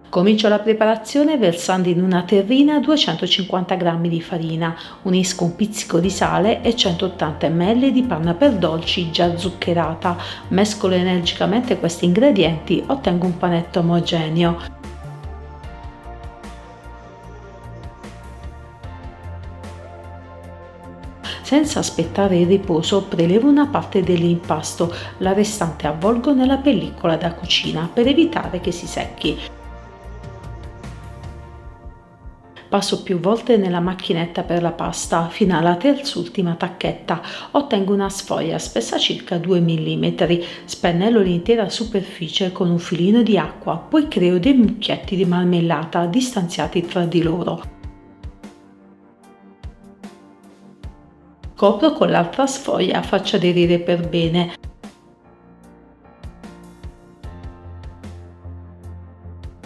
Comincio la preparazione versando in una terrina 250 g di farina, unisco un pizzico di sale e 180 ml di panna per dolci già zuccherata, mescolo energicamente questi ingredienti, ottengo un panetto omogeneo. Senza aspettare il riposo, prelevo una parte dell'impasto, la restante avvolgo nella pellicola da cucina per evitare che si secchi. Passo più volte nella macchinetta per la pasta fino alla terz'ultima tacchetta. Ottengo una sfoglia spessa circa 2 mm. Spennello l'intera superficie con un filino di acqua, poi creo dei mucchietti di marmellata distanziati tra di loro. Copro con l'altra sfoglia, faccio aderire per bene.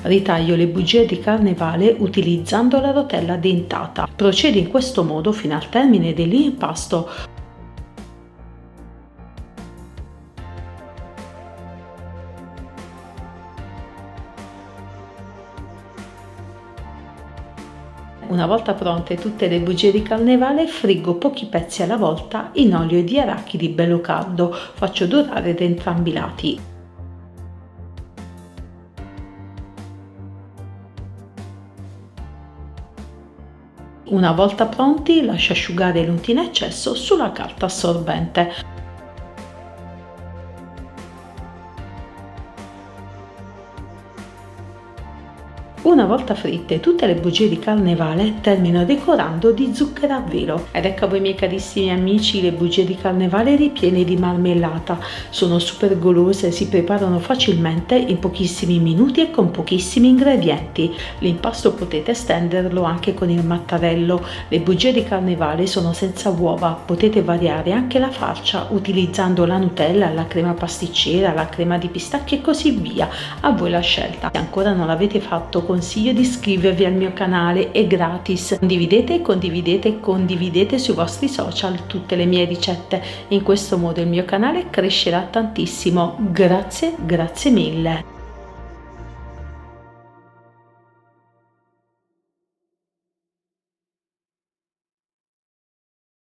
Ritaglio le bugie di carnevale utilizzando la rotella dentata. Procedo in questo modo fino al termine dell'impasto. Una volta pronte tutte le bugie di carnevale, friggo pochi pezzi alla volta in olio di arachidi bello caldo. Faccio dorare da entrambi i lati. Una volta pronti, lascio asciugare l'unto in eccesso sulla carta assorbente. Una volta fritte tutte le bugie di carnevale, termino decorando di zucchero a velo. Ed ecco a voi, miei carissimi amici, le bugie di carnevale ripiene di marmellata. Sono super golose, si preparano facilmente in pochissimi minuti e con pochissimi ingredienti. L'impasto potete estenderlo anche con il mattarello. Le bugie di carnevale sono senza uova, potete variare anche la farcia utilizzando la Nutella, la crema pasticcera, la crema di pistacchio e così via. A voi la scelta. Se ancora non l'avete fatto, consiglio di iscrivervi al mio canale, è gratis. Condividete sui vostri social tutte le mie ricette. In questo modo il mio canale crescerà tantissimo. Grazie mille.